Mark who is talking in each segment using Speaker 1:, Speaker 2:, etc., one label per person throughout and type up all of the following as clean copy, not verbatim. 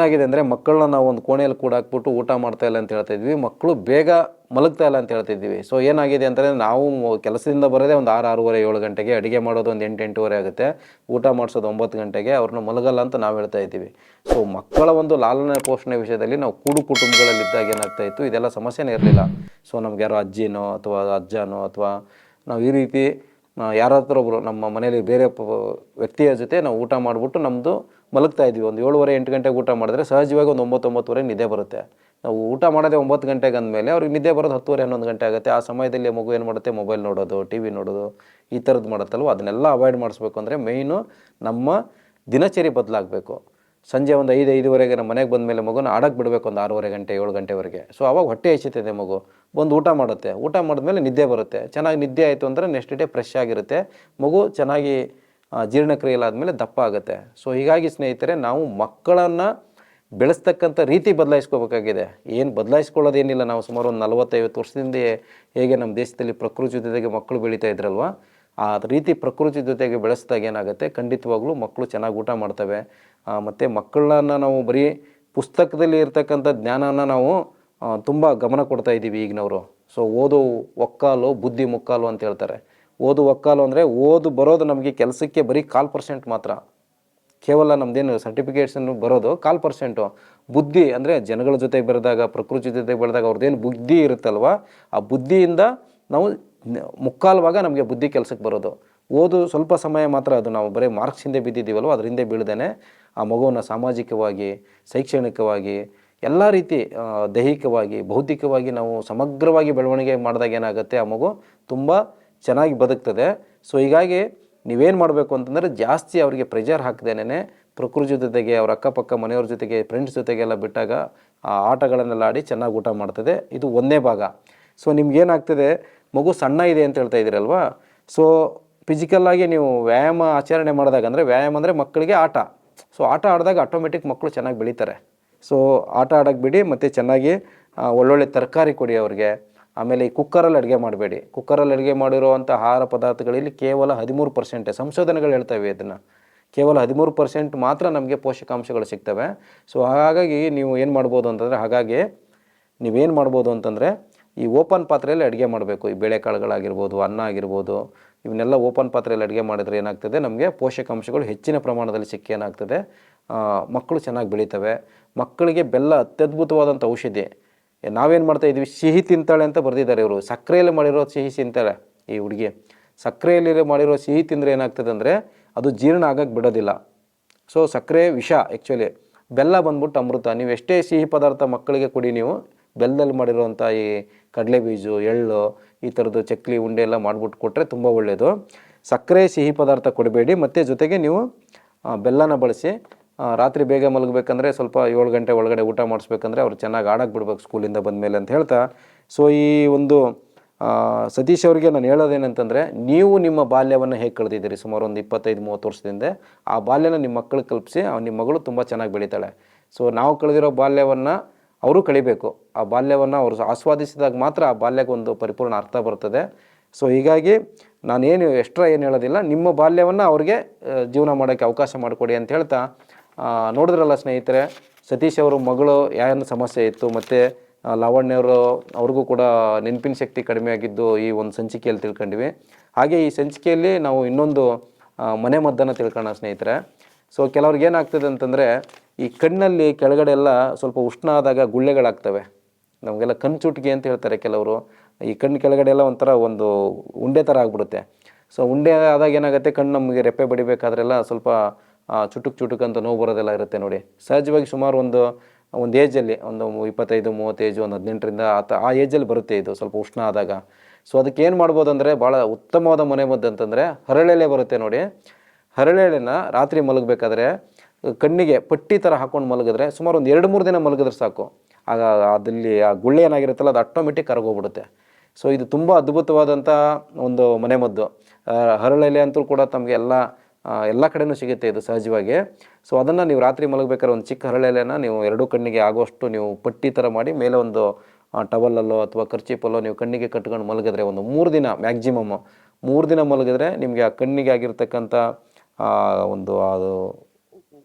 Speaker 1: ಏನಾಗಿದೆ ಅಂದರೆ ಮಕ್ಕಳನ್ನ ನಾವು ಒಂದು ಕೋಣೆಯಲ್ಲಿ ಕೂಡ ಹಾಕ್ಬಿಟ್ಟು ಊಟ ಮಾಡ್ತಾ ಇಲ್ಲ ಅಂತ ಹೇಳ್ತಾ ಇದ್ವಿ, ಮಕ್ಕಳು ಬೇಗ ಮಲಗ್ತಾ ಇಲ್ಲ ಅಂತ ಹೇಳ್ತಿದ್ವಿ. ಸೊ ಏನಾಗಿದೆ ಅಂತಂದರೆ ನಾವು ಕೆಲಸದಿಂದ ಬರೋದೇ ಒಂದು 6-6:30 7 ಗಂಟೆಗೆ, ಅಡುಗೆ ಮಾಡೋದು ಒಂದು 8-8:30 ಆಗುತ್ತೆ, ಊಟ ಮಾಡಿಸೋದು 9 ಗಂಟೆಗೆ, ಅವ್ರನ್ನ ಮಲಗಲ್ಲ ಅಂತ ನಾವು ಹೇಳ್ತಾ ಇದ್ದೀವಿ. ಸೊ ಮಕ್ಕಳ ಒಂದು ಲಾಲನೆ ಪೋಷಣೆ ವಿಷಯದಲ್ಲಿ ನಾವು ಕೂಡು ಕುಟುಂಬಗಳಲ್ಲಿದ್ದಾಗ ಏನಾಗ್ತಾ ಇತ್ತು, ಇದೆಲ್ಲ ಸಮಸ್ಯೆನೇ ಇರಲಿಲ್ಲ. ಸೊ ನಮ್ಗೆ ಯಾರೋ ಅಜ್ಜಿನೋ ಅಥವಾ ಅಜ್ಜನೋ ಅಥವಾ ನಾವು ಈ ರೀತಿ ಯಾರ ಹತ್ರ ಒಬ್ಬರು ನಮ್ಮ ಮನೇಲಿ ಬೇರೆ ವ್ಯಕ್ತಿಯ ಜೊತೆ ನಾವು ಊಟ ಮಾಡಿಬಿಟ್ಟು ನಮ್ಮದು ಮಲಗ್ತಾ ಇದ್ವಿ. ಒಂದು 7:30-8 ಗಂಟೆಗೆ ಊಟ ಮಾಡಿದ್ರೆ ಸಹಜವಾಗಿ ಒಂದು 9-9:30 ನಿದ್ದೆ ಬರುತ್ತೆ. ನಾವು ಊಟ ಮಾಡೋದೇ 9 ಗಂಟೆಗೆ ಅಂದಮೇಲೆ ಅವ್ರಿಗೆ ನಿದ್ದೆ ಬರೋದು 10:30-11 ಗಂಟೆ ಆಗುತ್ತೆ. ಆ ಸಮಯದಲ್ಲಿ ಮಗು ಏನು ಮಾಡುತ್ತೆ, ಮೊಬೈಲ್ ನೋಡೋದು, ಟಿ ವಿ ನೋಡೋದು, ಈ ಥರದ್ದು ಮಾಡುತ್ತಲ್ವ. ಅದನ್ನೆಲ್ಲ ಅವಾಯ್ಡ್ ಮಾಡಿಸ್ಬೇಕು ಅಂದರೆ ಮೇಯ್ನು ನಮ್ಮ ದಿನಚರಿ ಬದಲಾಗಬೇಕು. ಸಂಜೆ ಒಂದು 5-5:30 ನಮ್ಮ ಮನೆಗೆ ಬಂದಮೇಲೆ ಮಗುನ ಆಡೋಕ್ಕೆ ಬಿಡಬೇಕು ಒಂದು 6:30 ಗಂಟೆ 7 ಗಂಟೆವರೆಗೆ. ಸೊ ಆವಾಗ ಹೊಟ್ಟೆ ಹಸಿತದೆ, ಮಗು ಬಂದು ಊಟ ಮಾಡುತ್ತೆ, ಊಟ ಮಾಡಿದ್ಮೇಲೆ ನಿದ್ದೆ ಬರುತ್ತೆ. ಚೆನ್ನಾಗಿ ನಿದ್ದೆ ಆಯಿತು ಅಂದರೆ ನೆಕ್ಸ್ಟ್ ಡೇ ಫ್ರೆಶ್ ಆಗಿರುತ್ತೆ, ಮಗು ಚೆನ್ನಾಗಿ ಜೀರ್ಣಕ್ರಿಯೆಲಾದಮೇಲೆ ದಪ್ಪ ಆಗುತ್ತೆ. ಸೊ ಹೀಗಾಗಿ ಸ್ನೇಹಿತರೆ, ನಾವು ಮಕ್ಕಳನ್ನು ಬೆಳೆಸ್ತಕ್ಕಂಥ ರೀತಿ ಬದಲಾಯಿಸ್ಕೋಬೇಕಾಗಿದೆ. ಏನು ಬದಲಾಯಿಸ್ಕೊಳ್ಳೋದೇನಿಲ್ಲ, ನಾವು ಸುಮಾರು ಒಂದು 40-50 ವರ್ಷದಿಂದ ಹೇಗೆ ನಮ್ಮ ದೇಶದಲ್ಲಿ ಪ್ರಕೃತಿ ಜೊತೆಗೆ ಮಕ್ಕಳು ಬೆಳೀತಾ ಇದ್ರಲ್ವ, ಆ ರೀತಿ ಪ್ರಕೃತಿ ಜೊತೆಗೆ ಬೆಳೆಸಿದಾಗ ಏನಾಗುತ್ತೆ, ಖಂಡಿತವಾಗ್ಲೂ ಮಕ್ಕಳು ಚೆನ್ನಾಗಿ ಊಟ ಮಾಡ್ತವೆ. ಮತ್ತು ಮಕ್ಕಳನ್ನ ನಾವು ಬರೀ ಪುಸ್ತಕದಲ್ಲಿ ಇರ್ತಕ್ಕಂಥ ಜ್ಞಾನನ ನಾವು ತುಂಬ ಗಮನ ಕೊಡ್ತಾ ಇದ್ದೀವಿ ಈಗಿನವರು. ಸೊ ಓದು ಒಕ್ಕಾಲು ಬುದ್ಧಿ ಮುಕ್ಕಾಲು ಅಂತ ಹೇಳ್ತಾರೆ. ಓದು ಒಕ್ಕಾಲು ಅಂದರೆ ಓದು ಬರೋದು ನಮಗೆ ಕೆಲಸಕ್ಕೆ ಬರೀ 1/4% ಮಾತ್ರ, ಕೇವಲ ನಮ್ಮದೇನು ಸರ್ಟಿಫಿಕೇಟ್ಸನ್ನು ಬರೋದು 1/4%. ಬುದ್ಧಿ ಅಂದರೆ ಜನಗಳ ಜೊತೆಗೆ ಬೆರೆದಾಗ, ಪ್ರಕೃತಿ ಜೊತೆಗೆ ಬೆಳೆದಾಗ ಅವ್ರದ್ದೇನು ಬುದ್ಧಿ ಇರುತ್ತಲ್ವ, ಆ ಬುದ್ಧಿಯಿಂದ ನಾವು ಮುಕ್ಕಾಲು ಭಾಗ ನಮಗೆ ಬುದ್ಧಿ ಕೆಲಸಕ್ಕೆ ಬರೋದು. ಓದು ಸ್ವಲ್ಪ ಸಮಯ ಮಾತ್ರ, ಅದು ನಾವು ಬರೀ ಮಾರ್ಕ್ಸ್ ಹಿಂದೆ ಬಿದ್ದಿದ್ದೀವಲ್ವ, ಅದ್ರ ಹಿಂದೆ ಬೀಳ್ದೇ ಆ ಮಗುವನ್ನು ಸಾಮಾಜಿಕವಾಗಿ, ಶೈಕ್ಷಣಿಕವಾಗಿ, ಎಲ್ಲ ರೀತಿ ದೈಹಿಕವಾಗಿ, ಬೌದ್ಧಿಕವಾಗಿ ನಾವು ಸಮಗ್ರವಾಗಿ ಬೆಳವಣಿಗೆ ಮಾಡಿದಾಗ ಏನಾಗುತ್ತೆ, ಆ ಮಗು ತುಂಬ ಚೆನ್ನಾಗಿ ಬದುಕ್ತದೆ. ಸೊ ಹೀಗಾಗಿ ನೀವೇನು ಮಾಡಬೇಕು ಅಂತಂದರೆ, ಜಾಸ್ತಿ ಅವರಿಗೆ ಪ್ರೆಷರ್ ಹಾಕ್ದೇನೆ ಪ್ರಕೃತಿ ಜೊತೆಗೆ, ಅವ್ರ ಅಕ್ಕಪಕ್ಕ ಮನೆಯವ್ರ ಜೊತೆಗೆ, ಫ್ರೆಂಡ್ಸ್ ಜೊತೆಗೆಲ್ಲ ಬಿಟ್ಟಾಗ ಆ ಆಟಗಳನ್ನೆಲ್ಲ ಆಡಿ ಚೆನ್ನಾಗಿ ಊಟ ಮಾಡ್ತದೆ. ಇದು ಒಂದೇ ಭಾಗ. ಸೊ ನಿಮ್ಗೇನಾಗ್ತದೆ, ಮಗು ಸಣ್ಣ ಇದೆ ಅಂತ ಹೇಳ್ತಾ ಇದ್ದೀರಲ್ವ, ಸೊ ಫಿಸಿಕಲ್ಲಾಗಿ ನೀವು ವ್ಯಾಯಾಮ ಆಚರಣೆ ಮಾಡಿದಾಗ, ಅಂದರೆ ವ್ಯಾಯಾಮ ಅಂದರೆ ಮಕ್ಕಳಿಗೆ ಆಟ. ಸೊ ಆಟ ಆಡಿದಾಗ ಆಟೋಮೆಟಿಕ್ ಮಕ್ಕಳು ಚೆನ್ನಾಗಿ ಬೆಳೀತಾರೆ. ಸೊ ಆಟ ಆಡೋಕ್ಕೆ ಬಿಡಿ, ಮತ್ತು ಚೆನ್ನಾಗಿ ಒಳ್ಳೊಳ್ಳೆ ತರಕಾರಿ ಕೊಡಿ ಅವ್ರಿಗೆ. ಆಮೇಲೆ ಈ ಕುಕ್ಕರಲ್ಲಿ ಅಡುಗೆ ಮಾಡಬೇಡಿ. ಕುಕ್ಕರಲ್ಲಿ ಅಡುಗೆ ಮಾಡಿರುವಂಥ ಆಹಾರ ಪದಾರ್ಥಗಳಲ್ಲಿ ಕೇವಲ 13%, ಸಂಶೋಧನೆಗಳು ಹೇಳ್ತವೆ ಇದನ್ನು, ಕೇವಲ 13% ಮಾತ್ರ ನಮಗೆ ಪೋಷಕಾಂಶಗಳು ಸಿಗ್ತವೆ. ಸೊ ಹಾಗಾಗಿ ನೀವು ಏನು ಮಾಡ್ಬೋದು ಅಂತಂದರೆ, ನೀವೇನು ಮಾಡ್ಬೋದು ಅಂತಂದರೆ, ಈ ಓಪನ್ ಪಾತ್ರೆಯಲ್ಲಿ ಅಡುಗೆ ಮಾಡಬೇಕು. ಈ ಬೇಳೆಕಾಳುಗಳಾಗಿರ್ಬೋದು, ಅನ್ನ ಆಗಿರ್ಬೋದು, ಇವನ್ನೆಲ್ಲ ಓಪನ್ ಪಾತ್ರೆಯಲ್ಲಿ ಅಡುಗೆ ಮಾಡಿದ್ರೆ ಏನಾಗ್ತದೆ, ನಮಗೆ ಪೋಷಕಾಂಶಗಳು ಹೆಚ್ಚಿನ ಪ್ರಮಾಣದಲ್ಲಿ ಸಿಕ್ಕಿ ಏನಾಗ್ತದೆ, ಮಕ್ಕಳು ಚೆನ್ನಾಗಿ ಬೆಳೀತವೆ. ಮಕ್ಕಳಿಗೆ ಬೆಲ್ಲ ಅತ್ಯದ್ಭುತವಾದಂಥ ಔಷಧಿ. ನಾವೇನು ಮಾಡ್ತಾಯಿದ್ವಿ, ಸಿಹಿ ತಿಂತಾಳೆ ಅಂತ ಬರೆದಿದ್ದಾರೆ ಇವರು. ಸಕ್ಕರೆಯಲ್ಲಿ ಮಾಡಿರೋ ಸಿಹಿ ತಿಂತಾಳೆ ಈ ಹುಡುಗಿ. ಸಕ್ಕರೆಯಲ್ಲಿ ಮಾಡಿರೋ ಸಿಹಿ ತಿಂದರೆ ಏನಾಗ್ತದೆ ಅಂದರೆ, ಅದು ಜೀರ್ಣ ಆಗೋಕ್ಕೆ ಬಿಡೋದಿಲ್ಲ. ಸೊ ಸಕ್ಕರೆ ವಿಷ ಆ್ಯಕ್ಚುಲಿ, ಬೆಲ್ಲ ಬಂದ್ಬಿಟ್ಟು ಅಮೃತ. ನೀವು ಎಷ್ಟೇ ಸಿಹಿ ಪದಾರ್ಥ ಮಕ್ಕಳಿಗೆ ಕೊಡಿ, ನೀವು ಬೆಲ್ಲದಲ್ಲಿ ಮಾಡಿರೋವಂಥ ಈ ಕಡಲೆ ಬೀಜ, ಎಳ್ಳು, ಈ ಥರದ್ದು ಚಕ್ಲಿ ಉಂಡೆ ಎಲ್ಲ ಮಾಡಿಬಿಟ್ಟು ಕೊಟ್ಟರೆ ತುಂಬ ಒಳ್ಳೆಯದು. ಸಕ್ಕರೆ ಸಿಹಿ ಪದಾರ್ಥ ಕೊಡಬೇಡಿ. ಮತ್ತು ಜೊತೆಗೆ ನೀವು ಬೆಲ್ಲನ ಬಳಸಿ. ರಾತ್ರಿ ಬೇಗ ಮಲಗಬೇಕಂದ್ರೆ ಸ್ವಲ್ಪ 7 ಗಂಟೆ ಒಳಗಡೆ ಊಟ ಮಾಡಿಸ್ಬೇಕಂದ್ರೆ ಅವ್ರು ಚೆನ್ನಾಗಿ ಆಡೋಕ್ಕೆ ಬಿಡ್ಬೇಕು ಸ್ಕೂಲಿಂದ ಬಂದಮೇಲೆ ಅಂತ ಹೇಳ್ತಾ, ಸೊ ಈ ಒಂದು ಸತೀಶ್ ಅವರಿಗೆ ನಾನು ಹೇಳೋದೇನಂತಂದರೆ, ನೀವು ನಿಮ್ಮ ಬಾಲ್ಯವನ್ನು ಹೇಗೆ ಕಳೆದಿದ್ದೀರಿ ಸುಮಾರು ಒಂದು 25-30 ವರ್ಷದಿಂದ, ಆ ಬಾಲ್ಯನ ನಿಮ್ಮ ಮಕ್ಕಳಿಗೆ ಕಲ್ಪಿಸಿ, ನಿಮ್ಮ ಮಗಳು ತುಂಬ ಚೆನ್ನಾಗಿ ಬೆಳೀತಾಳೆ. ಸೊ ನಾವು ಕಳೆದಿರೋ ಬಾಲ್ಯವನ್ನು ಅವರು ಕಳಿಬೇಕು. ಆ ಬಾಲ್ಯವನ್ನು ಅವರು ಆಸ್ವಾದಿಸಿದಾಗ ಮಾತ್ರ ಆ ಬಾಲ್ಯಕ್ಕೆ ಒಂದು ಪರಿಪೂರ್ಣ ಅರ್ಥ ಬರ್ತದೆ. ಸೊ ಹೀಗಾಗಿ ನಾನೇನು ಎಕ್ಸ್ಟ್ರಾ ಏನು ಹೇಳೋದಿಲ್ಲ, ನಿಮ್ಮ ಬಾಲ್ಯವನ್ನು ಅವ್ರಿಗೆ ಜೀವನ ಮಾಡೋಕ್ಕೆ ಅವಕಾಶ ಮಾಡಿಕೊಡಿ ಅಂತ ಹೇಳ್ತಾ, ನೋಡಿದ್ರಲ್ಲ ಸ್ನೇಹಿತರೆ, ಸತೀಶ್ ಅವರು ಮಗಳು ಏನು ಸಮಸ್ಯೆ ಇತ್ತು, ಮತ್ತು ಲಾವಣ್ಯವರು ಅವ್ರಿಗೂ ಕೂಡ ನೆನಪಿನ ಶಕ್ತಿ ಕಡಿಮೆ ಆಗಿದ್ದು ಈ ಒಂದು ಸಂಚಿಕೆಯಲ್ಲಿ ತಿಳ್ಕೊಂಡಿವಿ. ಹಾಗೆ ಈ ಸಂಚಿಕೆಯಲ್ಲಿ ನಾವು ಇನ್ನೊಂದು ಮನೆ ಮದ್ದನ್ನು ತಿಳ್ಕೊಳ್ಳೋಣ ಸ್ನೇಹಿತರೆ. ಸೊ ಕೆಲವ್ರಿಗೆ ಏನಾಗ್ತದೆ ಅಂತಂದರೆ, ಈ ಕಣ್ಣಲ್ಲಿ ಕೆಳಗಡೆ ಎಲ್ಲ ಸ್ವಲ್ಪ ಉಷ್ಣ ಆದಾಗ ಗುಳ್ಳೆಗಳಾಗ್ತವೆ. ನಮಗೆಲ್ಲ ಕಣ್ಣು ಚುಟ್ಕಿ ಅಂತ ಹೇಳ್ತಾರೆ ಕೆಲವರು. ಈ ಕಣ್ಣು ಕೆಳಗಡೆ ಎಲ್ಲ ಒಂಥರ ಒಂದು ಉಂಡೆ ಥರ ಆಗಿಬಿಡುತ್ತೆ. ಸೊ ಉಂಡೆ ಆದಾಗ ಏನಾಗುತ್ತೆ, ಕಣ್ಣು ನಮಗೆ ರೆಪ್ಪೆ ಬಡಿಬೇಕಾದ್ರೆಲ್ಲ ಸ್ವಲ್ಪ ಚುಟುಕ್ ಅಂತ ನೋವು ಬರೋದೆಲ್ಲ ಇರುತ್ತೆ ನೋಡಿ. ಸಹಜವಾಗಿ ಸುಮಾರು ಒಂದು ಏಜಲ್ಲಿ, ಒಂದು 25-30 ಏಜು, ಒಂದು 18ರಿಂದ ಆ ಏಜಲ್ಲಿ ಬರುತ್ತೆ ಇದು ಸ್ವಲ್ಪ ಉಷ್ಣ ಆದಾಗ. ಸೊ ಅದಕ್ಕೆ ಏನು ಮಾಡ್ಬೋದು ಅಂದರೆ, ಭಾಳ ಉತ್ತಮವಾದ ಮನೆ ಮದ್ದು ಅಂತಂದರೆ ಹರಳೆಲೆ ಬರುತ್ತೆ ನೋಡಿ. ಹರಳೆಲೆನ ರಾತ್ರಿ ಮಲಗಬೇಕಾದ್ರೆ ಕಣ್ಣಿಗೆ ಪಟ್ಟಿ ಥರ ಹಾಕ್ಕೊಂಡು ಮಲಗಿದ್ರೆ ಸುಮಾರು ಒಂದು 2-3 ದಿನ ಮಲಗಿದ್ರೆ ಸಾಕು. ಆಗ ಅದಲ್ಲಿ ಆ ಗುಳ್ಳೆ ಏನಾಗಿರುತ್ತಲ್ಲ, ಅದು ಆಟೋಮೆಟಿಕ್ ಕರಗೋಗ್ಬಿಡುತ್ತೆ. ಸೊ ಇದು ತುಂಬ ಅದ್ಭುತವಾದಂಥ ಒಂದು ಮನೆಮದ್ದು. ಹರಳೆಲೆ ಅಂತೂ ಕೂಡ ತಮಗೆ ಎಲ್ಲ ಕಡೆಯೂ ಸಿಗುತ್ತೆ ಇದು ಸಹಜವಾಗಿ. ಸೊ ಅದನ್ನು ನೀವು ರಾತ್ರಿ ಮಲಗಬೇಕಾದ್ರೆ ಒಂದು ಚಿಕ್ಕ ಹರಳೆಲೆನ ನೀವು 2 ಕಣ್ಣಿಗೆ ಆಗೋಷ್ಟು ನೀವು ಪಟ್ಟಿ ಥರ ಮಾಡಿ ಮೇಲೆ ಒಂದು ಟವಲಲ್ಲೋ ಅಥವಾ ಕರ್ಚೀಪಲ್ಲೋ ನೀವು ಕಣ್ಣಿಗೆ ಕಟ್ಕೊಂಡು ಮಲಗಿದ್ರೆ ಒಂದು 3 ದಿನ ಮ್ಯಾಕ್ಸಿಮಮ್ಮು 3 ದಿನ ಮಲಗಿದ್ರೆ ನಿಮಗೆ ಆ ಕಣ್ಣಿಗೆ ಆಗಿರ್ತಕ್ಕಂಥ ಒಂದು ಅದು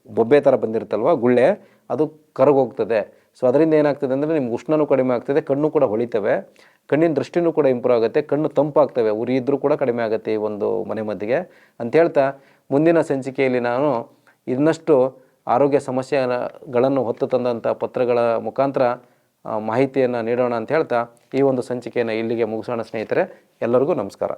Speaker 1: ಬೊಬ್ಬೆ ಥರ ಬಂದಿರುತ್ತಲ್ವ ಗುಳ್ಳೆ, ಅದು ಕರಗೋಗ್ತದೆ. ಸೊ ಅದರಿಂದ ಏನಾಗ್ತದೆ ಅಂದರೆ ನಿಮ್ಗೆ ಉಷ್ಣನೂ ಕಡಿಮೆ ಆಗ್ತದೆ, ಕಣ್ಣು ಕೂಡ ಹೊಳಿತವೆ, ಕಣ್ಣಿನ ದೃಷ್ಟಿನೂ ಕೂಡ ಇಂಪ್ರೂವ್ ಆಗುತ್ತೆ, ಕಣ್ಣು ತಂಪಾಗ್ತವೆ, ಉರಿ ಇದ್ದರೂ ಕೂಡ ಕಡಿಮೆ ಆಗುತ್ತೆ ಈ ಒಂದು ಮನೆಮದ್ದಿಗೆ ಅಂತ ಹೇಳ್ತಾ, ಮುಂದಿನ ಸಂಚಿಕೆಯಲ್ಲಿ ನಾನು ಇನ್ನಷ್ಟು ಆರೋಗ್ಯ ಸಮಸ್ಯೆಗಳನ್ನು ಹೊತ್ತು ತಂದಂಥ ಪತ್ರಗಳ ಮುಖಾಂತರ ಮಾಹಿತಿಯನ್ನು ನೀಡೋಣ ಅಂತ ಹೇಳ್ತಾ ಈ ಒಂದು ಸಂಚಿಕೆಯನ್ನು ಇಲ್ಲಿಗೆ ಮುಗಿಸೋಣ ಸ್ನೇಹಿತರೆ. ಎಲ್ಲರಿಗೂ ನಮಸ್ಕಾರ.